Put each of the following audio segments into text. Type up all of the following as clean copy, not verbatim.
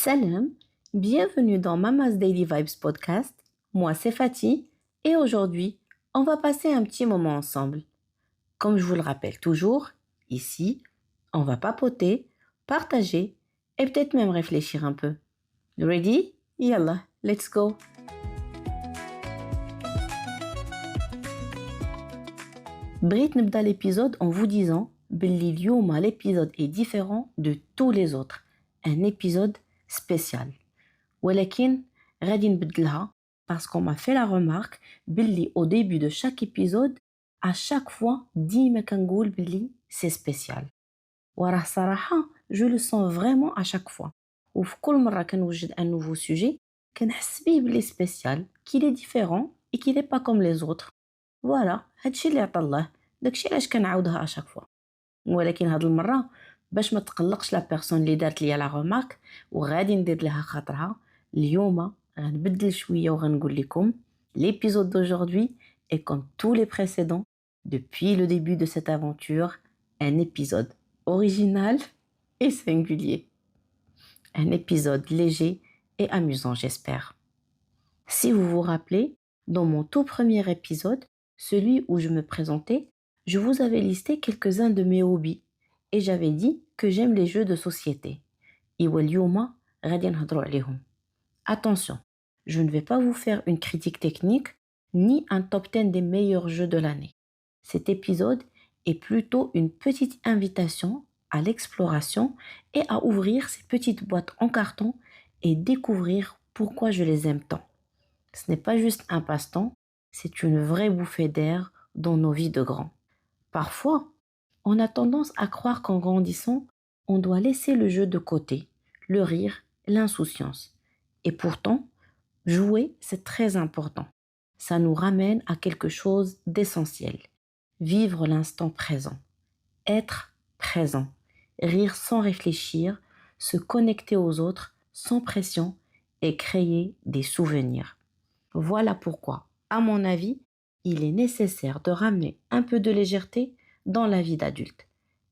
Salam, bienvenue dans Mama's Daily Vibes podcast. Moi, c'est Fatih et aujourd'hui, on va passer un petit moment ensemble. Comme je vous le rappelle toujours, ici, on va papoter, partager et peut-être même réfléchir un peu. Ready? Yallah, let's go! بغيت نبدأ l'épisode en vous disant باللي اليوم l'épisode est différent de tous les autres. Un épisode spécial. ولكن غادي نبدلها parce qu'on m'a fait la remarque باللي au début de chaque épisode à chaque fois ديما كنقول باللي c'est spécial. وراه صراحة je le sens vraiment à chaque fois. وفي كل مرة كنوجد un nouveau sujet كنحس بيه باللي spécial, qu'il est différent et qu'il n'est pas comme les autres. فوالا هادشي اللي عطا الله داكشي علاش كنعاودها اشاك فوا. ولكن هاد المره باش ما تقلقش لا بيرسون اللي دارت ليا لا رومارك وغادي ندير لها خاطرها اليوم غنبدل شويه وغنقول لكم l'épisode d'aujourd'hui est comme tous les précédents depuis le début de cette aventure un épisode original et singulier, un épisode léger et amusant j'espère. Si vous vous rappelez, dans mon tout premier épisode, celui où je me présentais, je vous avais listé quelques-uns de mes hobbies et j'avais dit que j'aime les jeux de société. Attention, je ne vais pas vous faire une critique technique ni un top 10 des meilleurs jeux de l'année. Cet épisode est plutôt une petite invitation à l'exploration et à ouvrir ces petites boîtes en carton et découvrir pourquoi je les aime tant. Ce n'est pas juste un passe-temps, c'est une vraie bouffée d'air dans nos vies de grands. Parfois, on a tendance à croire qu'en grandissant, on doit laisser le jeu de côté, le rire, l'insouciance. Et pourtant, jouer, c'est très important. Ça nous ramène à quelque chose d'essentiel. Vivre l'instant présent. Être présent. Rire sans réfléchir, se connecter aux autres sans pression et créer des souvenirs. Voilà pourquoi, à mon avis, il est nécessaire de ramener un peu de légèreté dans la vie d'adulte.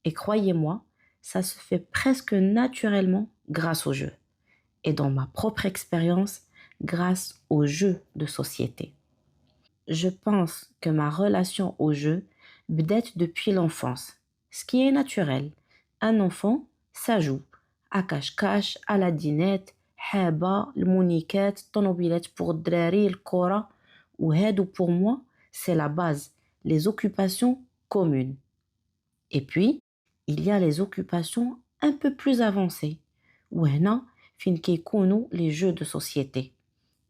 Et croyez-moi, ça se fait presque naturellement grâce au jeu. Et dans ma propre expérience, grâce aux jeux de société. Je pense que ma relation au jeu بدأت depuis l'enfance, ce qui est naturel. Un enfant, ça joue. À cache-cache, à la dinette, حابة, المونيكات, طونوبيلات pour الدراري, الكرة. وهادو pour moi, c'est la base, les occupations communes. Et puis, il y a les occupations un peu plus avancées. وهنا فين كيكونوا les jeux de société.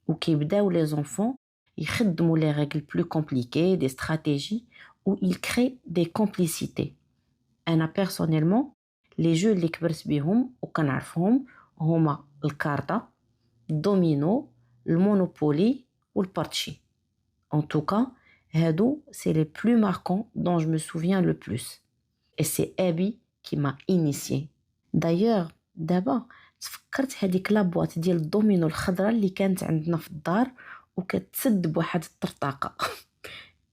وكيبداو les enfants يخدموا les règles plus compliquées, des stratégies, où ils créent des complicités. أنا personnellement, les jeux اللي كبرت بيهم وكنعرفهم هما الكارتا, الدومينو, المونوبولي والبارتشي. En tout cas, هادو c'est les plus marquants dont je me souviens le plus. Et c'est Abby qui m'a initié. D'ailleurs, دابا تفكرت هذيك لابواط ديال الدومينو الخضراء اللي كانت عندنا في الدار وكتسد بواحد الطرطاقه.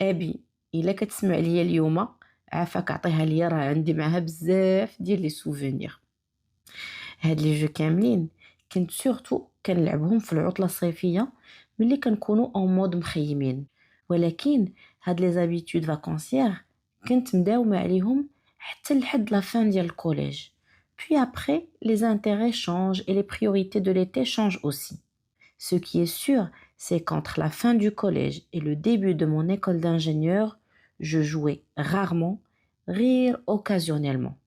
ابي الا كتسمع ليا اليوم عافاك عطيها ليا راه عندي معها بزاف ديال لي سوفونير. هاد لي جو كاملين كنت سورتو كنلعبهم في العطله الصيفيه ملي كنكونوا اون مود مخيمين. ولكن هاد لي زابيتود فاكونسيير كنت مداومه عليهم حتى لحد لا فان ديال الكوليج. Puis après, les intérêts changent et les priorités de l'été changent aussi. Ce qui est sûr, c'est qu'entre la fin du collège et le début de mon école d'ingénieur, je jouais rarement, rire occasionnellement.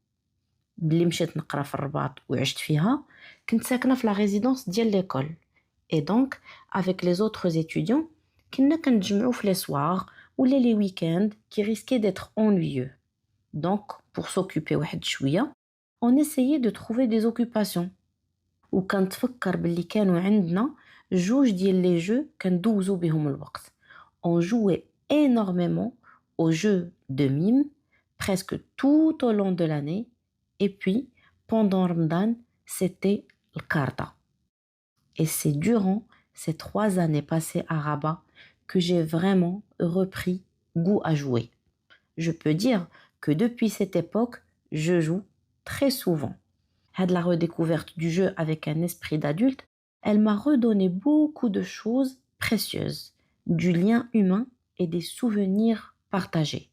بلي مشيت نقرا في الرباط وعشت فيها كنت ساكنه في la résidence ديال l'école. Et donc, avec les autres étudiants, كنا كنتجمعوا في les soirs ou les week-ends qui risquaient d'être ennuyeux. Donc, pour s'occuper واحد شويه, on essayait de trouver des occupations. وكنتفكر باللي كانوا عندنا جوج ديال لي جو كندوزو بهم الوقت. On jouait énormément aux jeux de mime presque tout au long de l'année et puis pendant Ramadan c'était le karta. Et c'est durant ces 3 années passées à Rabat que j'ai vraiment repris goût à jouer. Je peux dire que depuis cette époque je joue très souvent. De la redécouverte du jeu avec un esprit d'adulte, elle m'a redonné beaucoup de choses précieuses, du lien humain et des souvenirs partagés.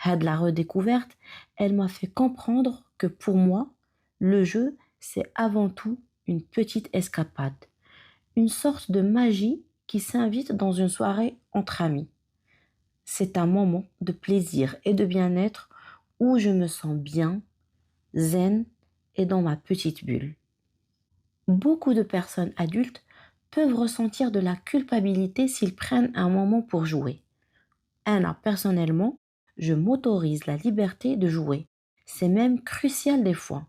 De la redécouverte, elle m'a fait comprendre que pour moi, le jeu, c'est avant tout une petite escapade, une sorte de magie qui s'invite dans une soirée entre amis. C'est un moment de plaisir et de bien-être où je me sens bien, zen et dans ma petite bulle. Beaucoup de personnes adultes peuvent ressentir de la culpabilité s'ils prennent un moment pour jouer. Anna, personnellement, je m'autorise la liberté de jouer. C'est même crucial des fois.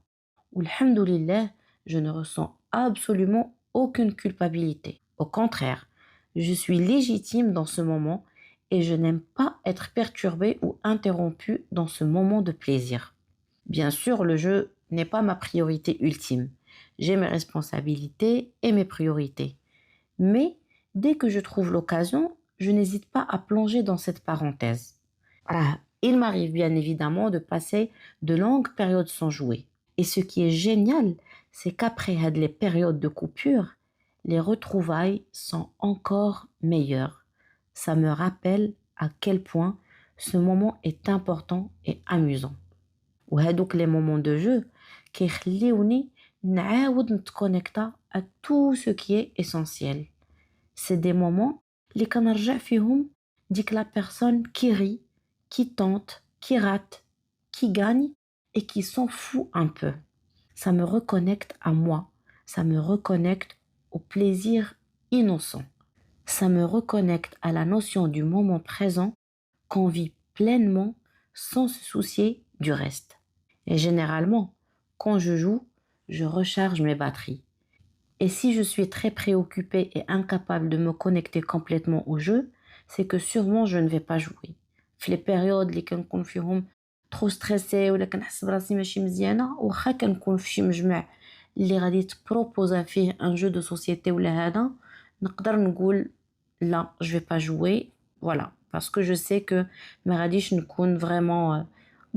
Alhamdoulilah, je ne ressens absolument aucune culpabilité. Au contraire, je suis légitime dans ce moment et je n'aime pas être perturbée ou interrompue dans ce moment de plaisir. Bien sûr, le jeu n'est pas ma priorité ultime. J'ai mes responsabilités et mes priorités. Mais dès que je trouve l'occasion, je n'hésite pas à plonger dans cette parenthèse. Il m'arrive bien évidemment de passer de longues périodes sans jouer. Et ce qui est génial, c'est qu'après les périodes de coupure, les retrouvailles sont encore meilleures. Ça me rappelle à quel point ce moment est important et amusant. وهادوك les moments de jeu كيخليوني نعاود نتكونيكتا à tout ce qui est essentiel. C'est des moments اللي كنرجع فيهم ديك la personne qui rit, qui tente, qui rate, qui gagne et qui s'en fout un peu. Ça me reconnecte à moi, ça me reconnecte au plaisir innocent. Ça me reconnecte à la notion du moment présent qu'on vit pleinement sans se soucier du reste. Et généralement, quand je joue, je recharge mes batteries. Et si je suis très préoccupée et incapable de me connecter complètement au jeu, c'est que sûrement je ne vais pas jouer. في les périodes اللي كنكون فيهم trop stressée ولا كنحس براسي ماشي مزيانة واخا كنكون في شي مجمع اللي غادي تبروبوزا فيه un jeu de société ولا هذا نقدر نقول لا je vais pas jouer voilà parce que je sais que ما غاديش نكون vraiment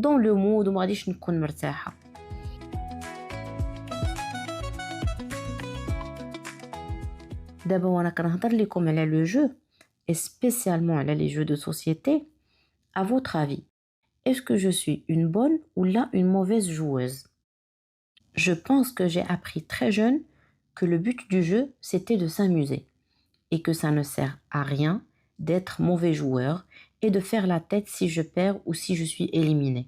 dans le mood وما غاديش نكون مرتاحة. دابا وانا كنهضر لكم على le jeu et spécialement على les jeux de société, à votre avis, est-ce que je suis une bonne ou là une mauvaise joueuse? Je pense que j'ai appris très jeune que le but du jeu c'était de s'amuser et que ça ne sert à rien d'être mauvais joueur et de faire la tête si je perds ou si je suis éliminé.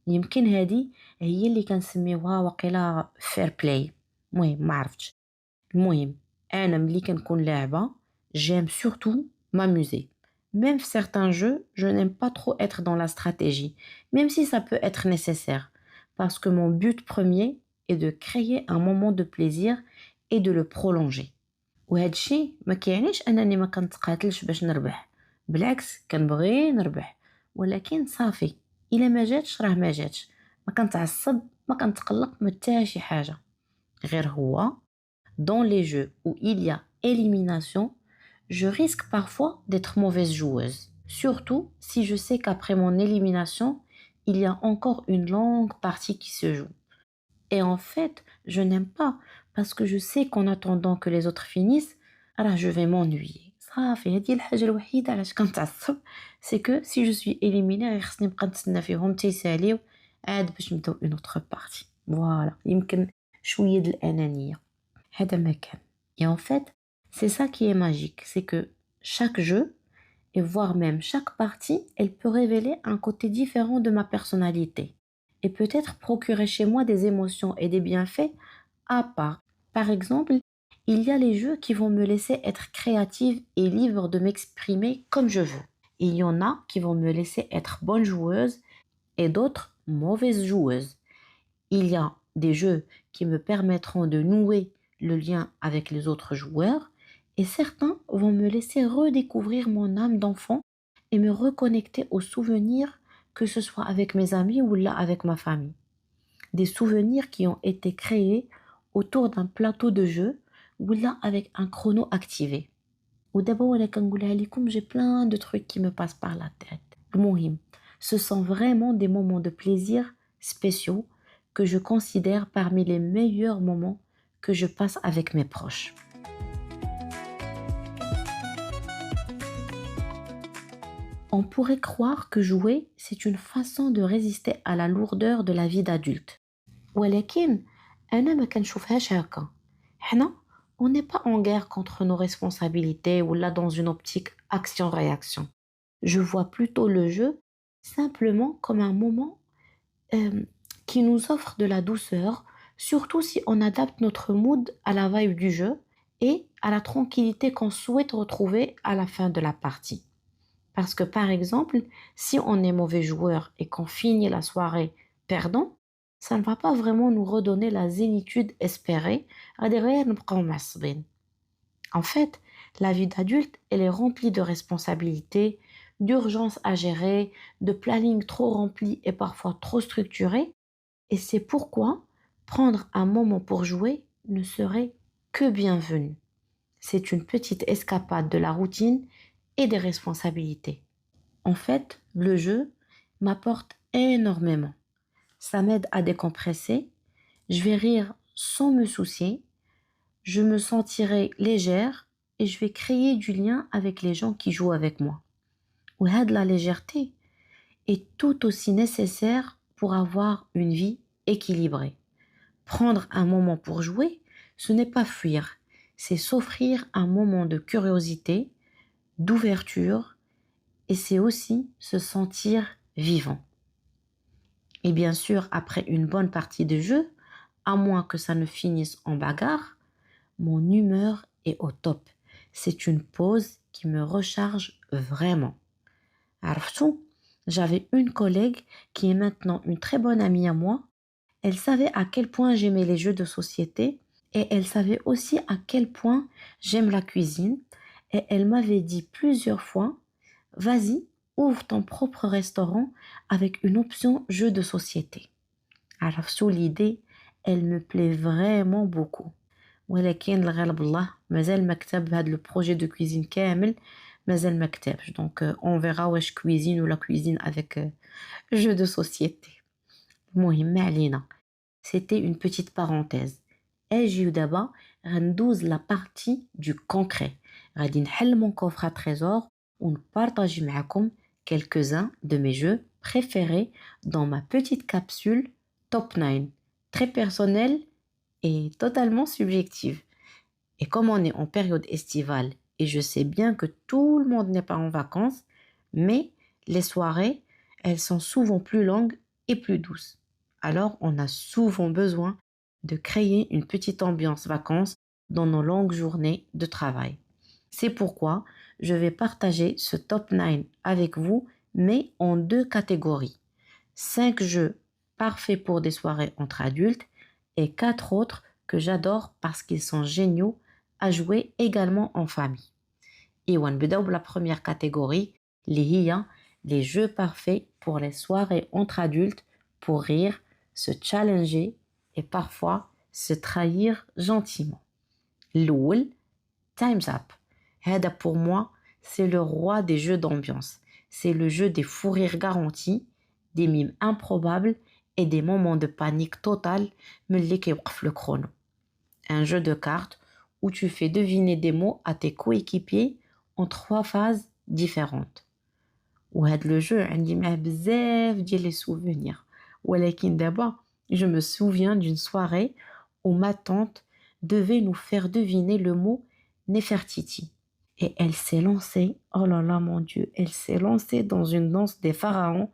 يمكن هذه هي اللي كنسميوها وقيلا fair play. المهم ما عرفتش. المهم أنا ملي كنكون لاعبة j'aime surtout m'amuser. Même certains jeux, je n'aime pas trop être dans la stratégie, même si ça peut être nécessaire, parce que mon but premier est de créer un moment de plaisir et de le prolonger. وهاد الشيء ما كيعنيش انني ما كنتقاتلش باش نربح، بالعكس كنبغي نربح، ولكن صافي الا ما جاتش راه ما جاتش، ما كنتعصب ما كنتقلق من حتى شي حاجه. غير هو dans les jeux où il y a élimination, je risque parfois d'être mauvaise joueuse, surtout si je sais qu'après mon élimination, il y a encore une longue partie qui se joue. Et en fait, je n'aime pas parce que je sais qu'en attendant que les autres finissent, alors je vais m'ennuyer. صافي هذه الحاجة الوحيدة علاش كنتعصب c'est que si je suis éliminée غير خصني نبقى نتسنى فيهم حتى يساليو عاد باش نبداو une autre partie. Voilà, يمكن شوية د الأنانية. هذا ما كان. Et en fait, c'est ça qui est magique, c'est que chaque jeu et voire même chaque partie, elle peut révéler un côté différent de ma personnalité et peut-être procurer chez moi des émotions et des bienfaits à part. Par exemple, il y a les jeux qui vont me laisser être créative et libre de m'exprimer comme je veux. Il y en a qui vont me laisser être bonne joueuse et d'autres mauvaise joueuse. Il y a des jeux qui me permettront de nouer le lien avec les autres joueurs et certains vont me laisser redécouvrir mon âme d'enfant et me reconnecter aux souvenirs, que ce soit avec mes amis ou là avec ma famille. Des souvenirs qui ont été créés autour d'un plateau de jeu ou là avec un chrono activé. Ou d'abord, j'ai plein de trucs qui me passent par la tête. المهم, ce sont vraiment des moments de plaisir spéciaux que je considère parmi les meilleurs moments que je passe avec mes proches. On pourrait croire que jouer, c'est une façon de résister à la lourdeur de la vie d'adulte. ولكن أنا ما كنشوفهاش هكا. حنا, on n'est pas en guerre contre nos responsabilités ou là dans une optique action-réaction. Je vois plutôt le jeu simplement comme un moment qui nous offre de la douceur, surtout si on adapte notre mood à la vibe du jeu et à la tranquillité qu'on souhaite retrouver à la fin de la partie. Parce que par exemple, si on est mauvais joueur et qu'on finit la soirée perdant, ça ne va pas vraiment nous redonner la zénitude espérée. En fait, la vie d'adulte, elle est remplie de responsabilités, d'urgences à gérer, de planning trop rempli et parfois trop structuré. Et c'est pourquoi prendre un moment pour jouer ne serait que bienvenu. C'est une petite escapade de la routine et des responsabilités. En fait, le jeu m'apporte énormément. Ça m'aide à décompresser, je vais rire sans me soucier, je me sentirai légère et je vais créer du lien avec les gens qui jouent avec moi. وهاد la légèreté est tout aussi nécessaire pour avoir une vie équilibrée. Prendre un moment pour jouer, ce n'est pas fuir, c'est s'offrir un moment de curiosité, d'ouverture et c'est aussi se sentir vivant. Et bien sûr, après une bonne partie de jeu, à moins que ça ne finisse en bagarre, mon humeur est au top. C'est une pause qui me recharge vraiment. عرفتوا, j'avais une collègue qui est maintenant une très bonne amie à moi. Elle savait à quel point j'aimais les jeux de société et elle savait aussi à quel point j'aime la cuisine. Et elle m'avait dit plusieurs fois, vas-y, ouvre ton propre restaurant avec une option jeu de société. Alors, sous l'idée, elle me plaît vraiment beaucoup. ولكن الغالب الله مازال ما كتب هذا le projet de cuisine كامل مازال ما كتبش. Donc on verra واش cuisine ou la cuisine avec jeu de société. المهم ما علينا. C'était une petite parenthèse. اجيو دابا غندوز la partie du concret. غادي نحل mon coffre à trésor ونبارطاجي معكم quelques-uns de mes jeux préférés dans ma petite capsule Top 9, très personnelle et totalement subjective. Et comme on est en période estivale, et je sais bien que tout le monde n'est pas en vacances, mais les soirées, elles sont souvent plus longues et plus douces. Alors, on a souvent besoin de créer une petite ambiance vacances dans nos longues journées de travail. C'est pourquoi je vais partager ce top 9 avec vous, mais en 2 catégories. 5 jeux parfaits pour des soirées entre adultes et 4 autres que j'adore parce qu'ils sont géniaux à jouer également en famille. Et on va la première catégorie, les jeux parfaits pour les soirées entre adultes pour rire, se challenger et parfois se trahir gentiment. L'oul, Time's Up. Hada pour moi, c'est le roi des jeux d'ambiance. C'est le jeu des fous rires garantis, des mimes improbables et des moments de panique totale, ملي كيوقف le chrono. Un jeu de cartes où tu fais deviner des mots à tes coéquipiers en 3 phases différentes. وهذا le jeu عندي معاه بزاف ديال les souvenirs. ولكن دابا, je me souviens d'une soirée où ma tante devait nous faire deviner le mot Nefertiti. Et elle s'est lancée, oh là là mon Dieu, elle s'est lancée dans une danse des pharaons,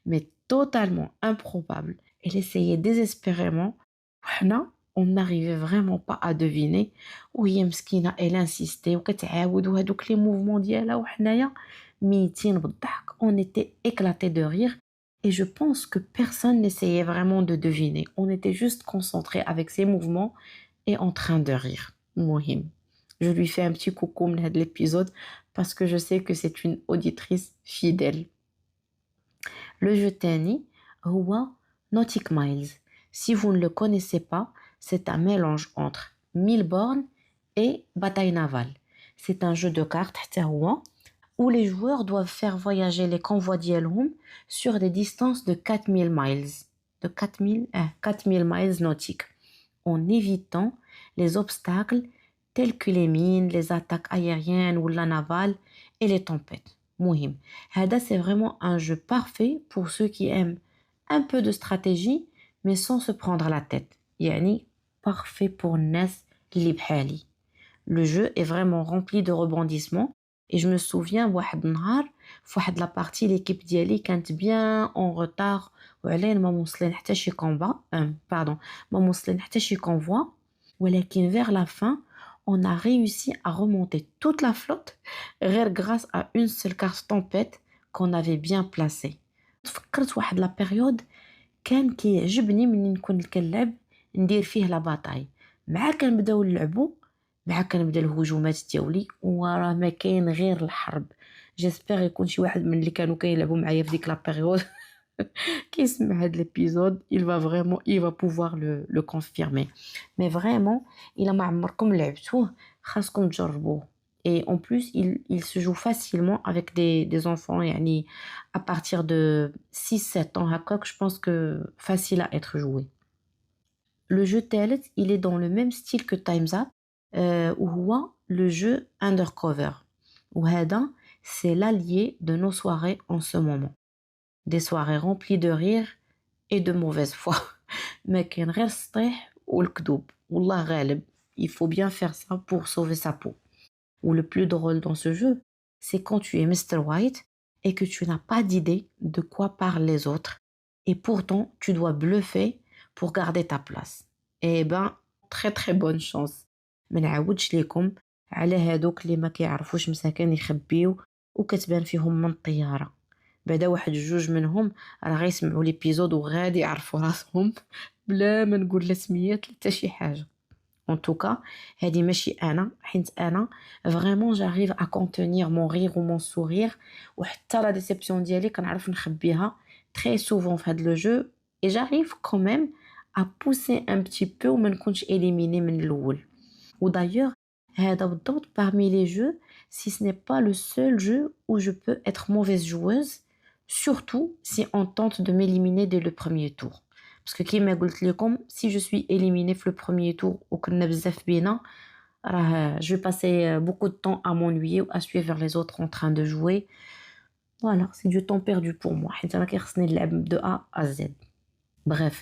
mais totalement improbable. Elle essayait désespérément. On n'arrivait vraiment pas à deviner. وهي مسكينة, elle insistait وكتعاود وهذوك les mouvements ديالها وحنايا ميتين بالضحك. On était éclatés de rire et je pense que personne n'essayait vraiment de deviner. On était juste concentrés avec ses mouvements et en train de rire. المهم. Je lui fais un petit coucou de l'épisode parce que je sais que c'est une auditrice fidèle. Le jeu tani, هو Nautic Miles. Si vous ne le connaissez pas, c'est un mélange entre 1000 bornes et bataille navale. C'est un jeu de cartes حتى هو, où les joueurs doivent faire voyager les convois ديالهم sur des distances de 4000 miles. de 4000 miles nautiques en évitant les obstacles tels que les mines, les attaques aériennes ou la navale et les tempêtes. Mohim. Hada, c'est vraiment un jeu parfait pour ceux qui aiment un peu de stratégie mais sans se prendre la tête. Yani, parfait pour Nes li bhali. Le jeu est vraiment rempli de rebondissements et je me souviens واحد النهار في واحد la partie l'équipe ديالي كانت bien en retard وعلينا ما موصلين حتى شي combat ما موصلين حتى شي convoi ولكن vers la fin on a réussi à remonter toute la flotte غير grâce à une seule carte tempête qu'on avait bien placée. تفكرت واحد la période كان كيعجبني مني نكون كنلعب ندير فيه لا باطاي مع كنبداو نلعبوا مع كنبدا الهجومات ديالي وراه ما كاين غير الحرب. جيسبر يكون شي واحد من اللي كانوا كيلعبوا معايا في ديك لا بيريود كيسمع هاد ليبيزود il va pouvoir le confirmer. Mais vraiment il ما عمركم لعبتوه خاصكم تجربوه. Et en plus il se joue facilement avec des enfants يعني à partir de 6-7 ans هكاك je pense que facile à être joué. Le jeu الثالث il est dans le même style que Time's Up وهو le jeu Undercover. وهذا c'est l'allié de nos soirées en ce moment. Des soirées remplies de rire et de mauvaise foi. ما كاين غير السطيح والكذوب والله غالب. Il faut bien faire ça pour sauver sa peau. Ou le plus drôle dans ce jeu, c'est quand tu es Mr. White et que tu n'as pas d'idée de quoi parlent les autres. Et pourtant, tu dois bluffer pour garder ta place. Eh ben, très très bonne chance. ما نعاودش ليكم على هادوك اللي ما كيعرفوش مساكن يخبيو وكتبان فيهم من الطيارة. بعدا واحد جوج منهم راه غيسمعوا ليبيزود وغادي يعرفوا راسهم بلا ما نقول لا سميات حتى شي حاجة. En tout cas, هادي ماشي أنا حيت أنا vraiment j'arrive à contenir mon rire ou mon sourire وحتى la déception ديالي كنعرف نخبيها très souvent في هاد le jeu et j'arrive quand même à pousser un petit peu وما نكونش éliminée من الأول. Ou d'ailleurs, هذا بالضبط parmi les jeux, si ce n'est pas le seul jeu où je peux être mauvaise joueuse, surtout si on tente de m'éliminer dès le premier tour. Parce que كيما قلت لكم, si je suis éliminée في le premier tour وكنا بزاف بينا, je vais passer beaucoup de temps à m'ennuyer ou à suivre les autres en train de jouer. Voilà, c'est du temps perdu pour moi. حيت انا كيخصني نلعب de A à Z. Bref,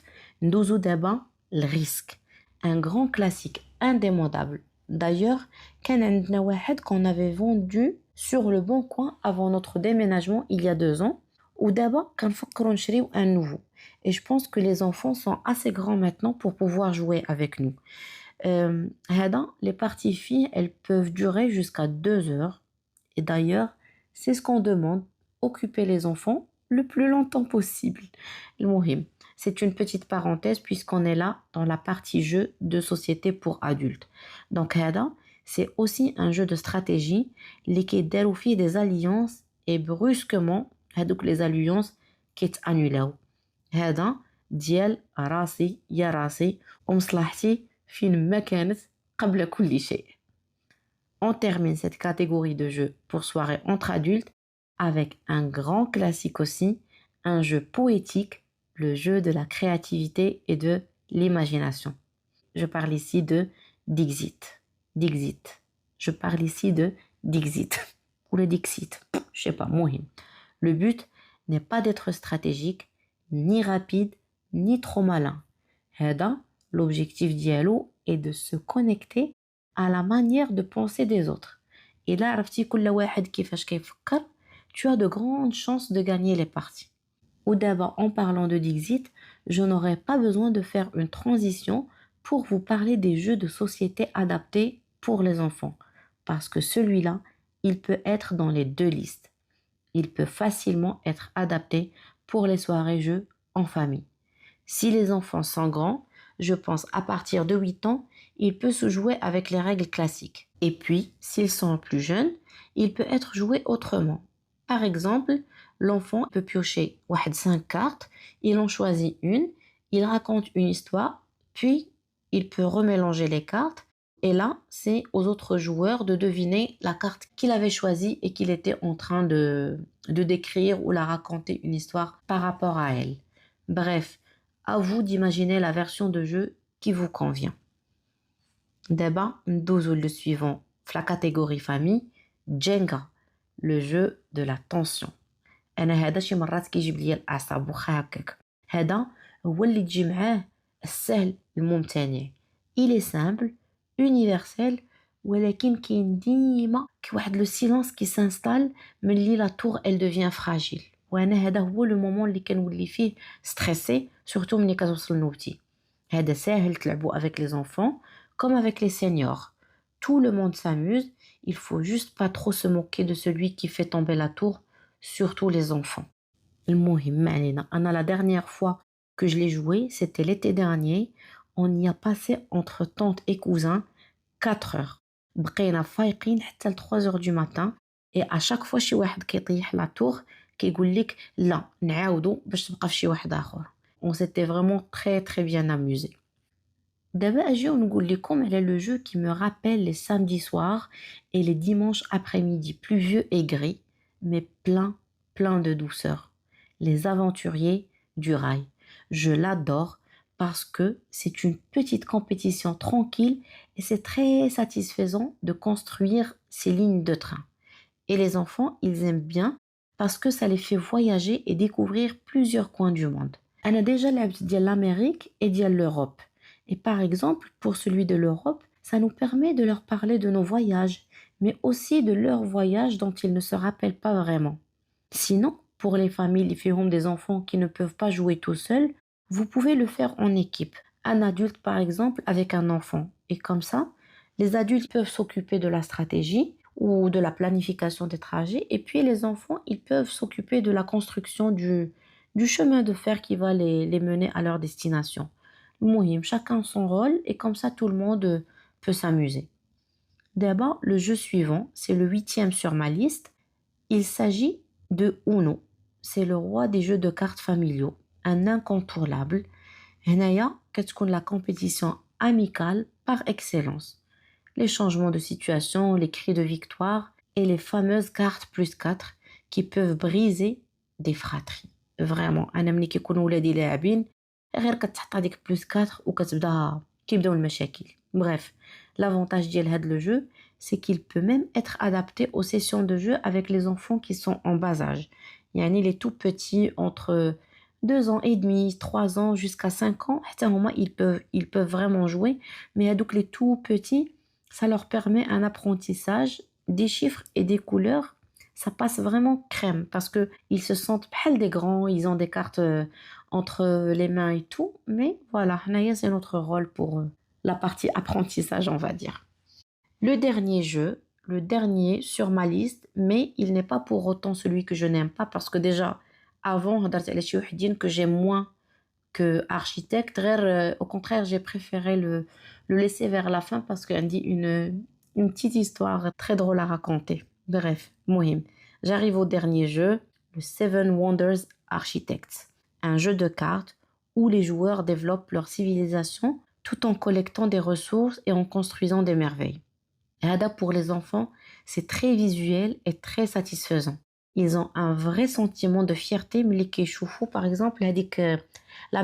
ندوزو دابا الريسك. Un grand classique indémodable. D'ailleurs, كان عندنا واحد qu'on avait vendu sur le bon coin avant notre déménagement il y a 2 ans. ودابا كنفكروا نشريو un nouveau. Et je pense que les enfants sont assez grands maintenant pour pouvoir jouer avec nous. هذا, les parties filles, elles peuvent durer jusqu'à 2 heures. Et d'ailleurs, c'est ce qu'on demande, occuper les enfants le plus longtemps possible. المهم, c'est une petite parenthèse puisqu'on est là dans la partie jeu de société pour adultes. Donc هذا, c'est aussi un jeu de stratégie اللي كيداروا فيه des alliances et brusquement هذوك les alliances كيتانولاو. هذا ديال راسي يا راسي ومصلحتي فين ما كانت قبل كل شيء. On termine cette catégorie de jeux pour soirée entre adultes avec un grand classique aussi, un jeu poétique, le jeu de la créativité et de l'imagination. Je parle ici de Dixit. Dixit. Je parle ici de Dixit. Ou le Dixit. Je sais pas, mohim. Le but n'est pas d'être stratégique, ni rapide, ni trop malin. هذا, l'objectif dialo est de se connecter à la manière de penser des autres. Et là, عرفتي كل واحد كيفاش كيفكر, tu as de grandes chances de gagner les parties. Ou d'abord, en parlant de Dixit, je n'aurai pas besoin de faire une transition pour vous parler des jeux de société adaptés pour les enfants. Parce que celui-là, il peut être dans les 2 listes. Il peut facilement être adapté pour les soirées-jeux en famille. Si les enfants sont grands, je pense à partir de 8 ans, il peut se jouer avec les règles classiques. Et puis, s'ils sont plus jeunes, il peut être joué autrement. Par exemple, l'enfant peut piocher 5 cartes, il en choisit une, il raconte une histoire, puis il peut remélanger les cartes. Et là, c'est aux autres joueurs de deviner la carte qu'il avait choisie et qu'il était en train de décrire ou la raconter une histoire par rapport à elle. Bref, À vous d'imaginer la version de jeu qui vous convient. D'abord, ندوزو le suivant. La catégorie famille, Jenga, le jeu de la tension. انا هذا شي مرات كيجيب لي الاعصاب واخا هكاك. هذا هو اللي تجي معاه السهل الممتنع. Il est simple, universel, ولكن كاين ديما واحد لو سيلونس كي سانستال ملي لا طور elle devient fragile. وانا هذا هو لو مومون اللي كنولي فيه ستريسي سورتو ملي كتوصل نوبتي. هذا ساهل تلعبوا avec les enfants comme avec les seniors. Tout le monde s'amuse, il faut juste pas trop se moquer de celui qui fait tomber la tour, surtout les enfants. المهم ما علينا. أنا la dernière fois que je l'ai joué, c'était l'été dernier. On y a passé entre tante et cousin 4 heures. بقينا فايقين حتى ل 3 heures du matin. Et à chaque fois شي واحد كيطيح la tour كيقول لك لا نعاودو باش تبقى في شي واحد آخر. On s'était vraiment très très bien amusé. D'abord, je vais vous dire le jeu qui me rappelle les samedis soirs et les dimanches après-midi pluvieux et gris, mais plein de douceur. Les aventuriers du rail. Je l'adore parce que c'est une petite compétition tranquille et c'est très satisfaisant de construire ces lignes de train. Et les enfants, ils aiment bien parce que ça les fait voyager et découvrir plusieurs coins du monde. On a déjà l'habitude de l'Amérique et de l'Europe. Et par exemple, pour celui de l'Europe, ça nous permet de leur parler de nos voyages, mais aussi de leurs voyages dont ils ne se rappellent pas vraiment. Sinon, pour les familles, les filles des enfants qui ne peuvent pas jouer tout seuls, vous pouvez le faire en équipe. Un adulte, par exemple, avec un enfant. Et comme ça, les adultes peuvent s'occuper de la stratégie ou de la planification des trajets, et puis les enfants, ils peuvent s'occuper de la construction du chemin de fer qui va les mener à leur destination. Mouhim, chacun son rôle et comme ça tout le monde peut s'amuser. D'abord, le jeu suivant, c'est le 8e sur ma liste. Il s'agit de Uno. C'est le roi des jeux de cartes familiaux, un incontournable. هنايا كتكون la compétition amicale par excellence. Les changements de situation, les cris de victoire et les fameuses cartes plus 4 qui peuvent briser des fratries. Vraiment, أنا ملي كيكونوا ولادي لاعبين غير كتحط هذيك بلس 4 وكتبدا كيبداو المشاكل. Bref, l'avantage ديال هذا le jeu, c'est qu'il peut même être adapté aux sessions de jeu avec les enfants qui sont en bas âge. يعني les tout petits entre 2 ans et demi, 3 ans jusqu'à 5 ans, حتى هما ils peuvent vraiment jouer, mais هذوك les tout petits, ça leur permet un apprentissage des chiffres et des couleurs. Ça passe vraiment crème parce que ils se sentent bحال des grands, ils ont des cartes entre les mains et tout, mais voilà, هنايا c'est notre rôle pour la partie apprentissage, on va dire. Le dernier jeu, le dernier sur ma liste, mais il n'est pas pour autant celui que je n'aime pas parce que déjà avant هضرت على شي وحدين que j'aime moins que Architecte. Au contraire, j'ai préféré le laisser vers la fin parce qu'il dit une petite histoire très drôle à raconter. Bref, Mohim. J'arrive au dernier jeu, le Seven Wonders Architects. Un jeu de cartes où les joueurs développent leur civilisation tout en collectant des ressources et en construisant des merveilles. Hada pour les enfants, c'est très visuel et très satisfaisant. Ils ont un vrai sentiment de fierté, mais les choufou, par exemple, la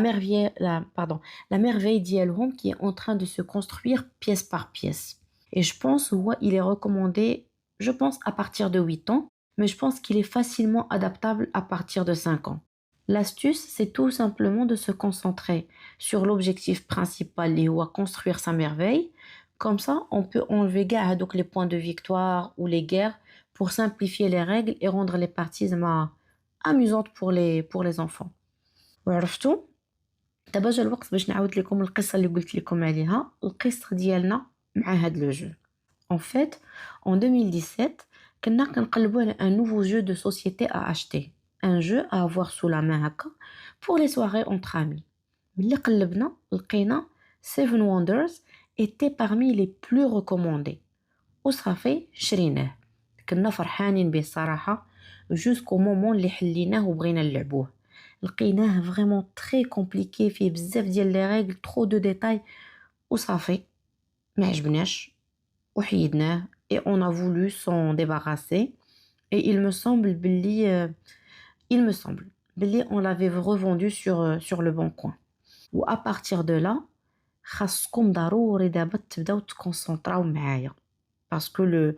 merveille d'Yelhom qui est en train de se construire pièce par pièce. Et je pense, ouais, il est recommandé, je pense, à partir de 8 ans, mais je pense qu'il est facilement adaptable à partir de 5 ans. L'astuce, c'est tout simplement de se concentrer sur l'objectif principal, et à construire sa merveille. Comme ça, on peut enlever donc les points de victoire ou les guerres pour simplifier les règles et rendre les parties amusantes pour les enfants. وعرفتوا دابا جا الوقت باش نعاود لكم القصة اللي قلت لكم عليها. القصة ديالنا مع هاد لو جو. En fait, en 2017, كنا كنقلبوا على un nouveau jeu de société à acheter. Un jeu à avoir sous la main هكا pour les soirées entre amis. ملي قلبنا لقينا Seven Wonders était parmi les plus recommandés. وصافي شريناه. كنا فرحانين به الصراحة jusqu'au moment اللي حليناه وبغينا نلعبوه. لقيناه vraiment très compliqué فيه بزاف ديال لي ريغل trop de détails وصافي ما عجبناش وحيدناه et on a voulu s'en débarrasser et il me semble باللي on l'avait revendu sur le bon coin. وà partir de là خاصكم ضروري دابا تبداو تكونسونطراو معايا parce que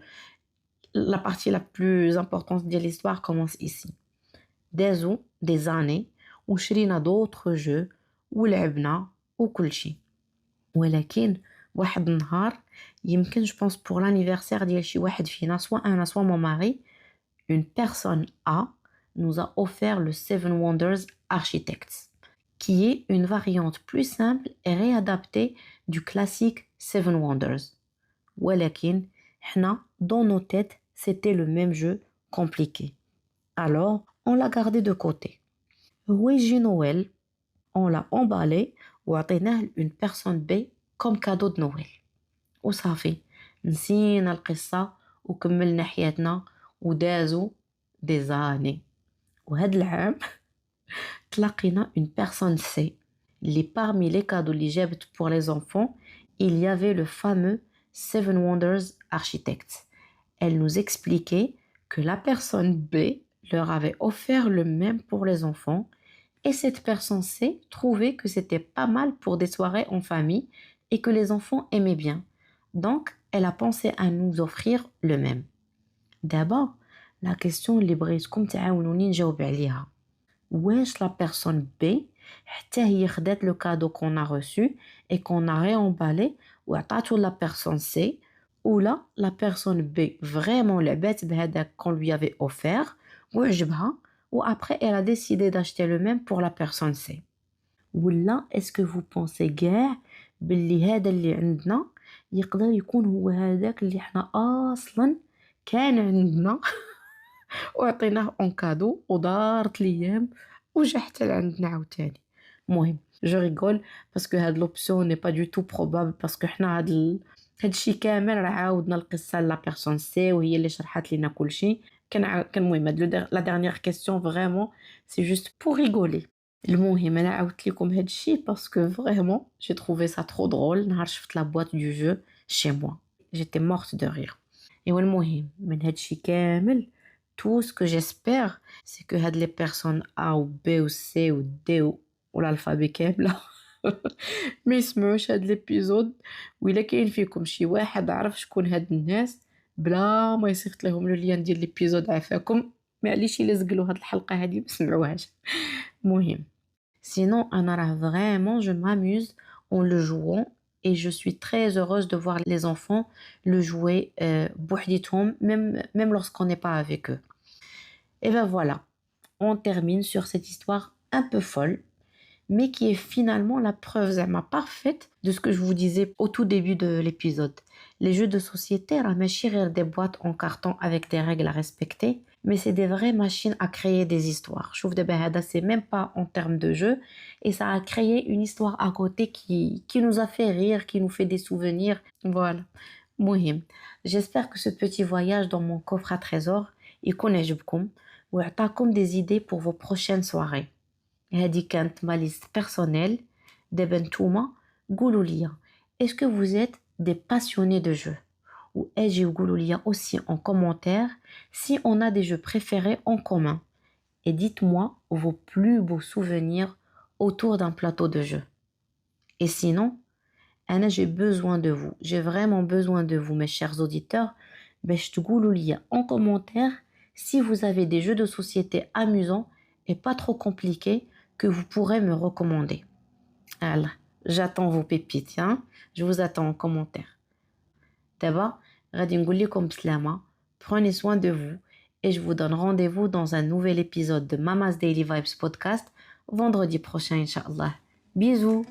la partie la plus importante de l'histoire commence ici. Des années وشرينا d'autres jeux ولعبنا وكل شيء ولكن واحد النهار يمكن je pense pour l'anniversaire ديال شي واحد فينا soit انا soit mon mari, une personne A nous a offert le Seven Wonders Architects qui est une variante plus simple et réadaptée du classique Seven Wonders. ولكن حنا dans nos têtes c'était le même jeu compliqué. Alors on l'a gardé de côté. ويجي Noël, on l'a emballé وعطيناه une personne B comme cadeau de Noël. وصافي نسينا القصة وكملنا حياتنا ودازو des années. وهاد العام تلاقينا une personne C. Parmi les cadeaux اللي جابت pour les enfants, il y avait le fameux Seven Wonders Architects. Elle nous expliquait que la personne B leur avait offert le même pour les enfants et cette personne C trouvait que c'était pas mal pour des soirées en famille et que les enfants aimaient bien. Donc, elle a pensé à nous offrir le même. D'abord, la question اللي بغيتكم تعاونوني نجاوب عليها. واش la personne B حتى هي خدات le cadeau qu'on a reçu et qu'on a réemballé وعطاتو la personne C ou là la personne B vraiment لعبات بهذاك qu'on lui avait offert وعجبها ou après elle a décidé d'acheter le même pour la personne C. ولا est-ce que vous pensez كاع باللي هذا اللي عندنا يقدر يكون هو هذاك اللي احنا اصلا كان عندنا وعطيناه اون كادو ودارت ليام وجا حتى لعندنا عاوتاني. المهم جو ريغول باسكو هاد لوبسيون ني با دو تو بروبابل باسكو حنا هادشي كامل راه عاودنا القصه لا بيرسون سي وهي اللي شرحت لينا كلشي. كان المهم هاد لا ديرنيير كيسيون فريمون سي جوست بور ريغولي. المهم انا عاودت لكم هادشي باسكو فريمون جي تروفي سا ترو درول نهار شفت لا بواط دو جو شي موا جيتي مورت دو رير. ايوا المهم من هادشي كامل tout ce que j'espère c'est que هاد les personnes A ou B ou C ou D ou l'alphabet كامله ما يسمعوش هاد ليبيزود وإلا كاين فيكم شي واحد عرف شكون هاد الناس بلا ما يصيفط لهم لو لين ديال ليبيزود عافاكم معليش الا زقلوا هاد الحلقه هادي ما سمعوهاش. المهم sinon انا راه vraiment je m'amuse en le jouant et je suis très heureuse de voir les enfants le jouer بوحديتهم même lorsqu'on n'est pas avec eux. Et ben voilà, on termine sur cette histoire un peu folle mais qui est finalement la preuve parfaite de ce que je vous disais au tout début de l'épisode. Les jeux de société راه ماشي غير des boîtes en carton avec des règles à respecter, mais c'est des vraies machines à créer des histoires. شوف دابا هذا c'est même pas en termes de jeu et ça a créé une histoire à côté qui nous a fait rire, qui nous fait des souvenirs. Voilà. مهم. J'espère que ce petit voyage dans mon coffre à trésors يكون عجبكم ويعطاكم des idées pour vos prochaines soirées. هذه كانت ma liste personnelle. دابا نتوما قولوا لي est-ce que vous êtes des passionnés de jeux ou اجي وقولوا لي aussi en commentaire si on a des jeux préférés en commun et dites-moi vos plus beaux souvenirs autour d'un plateau de jeux. Et sinon Anna, j'ai besoin de vous, j'ai vraiment besoin de vous mes chers auditeurs باش تقولوا لي en commentaire si vous avez des jeux de société amusants et pas trop compliqués que vous pourrez me recommander. Alors, j'attends vos pépites, hein? Je vous attends en commentaire. D'abord, غادي نقول لكم بسلامة, prenez soin de vous et je vous donne rendez-vous dans un nouvel épisode de Mama's Daily Vibes podcast vendredi prochain, Inch'Allah. Bisous!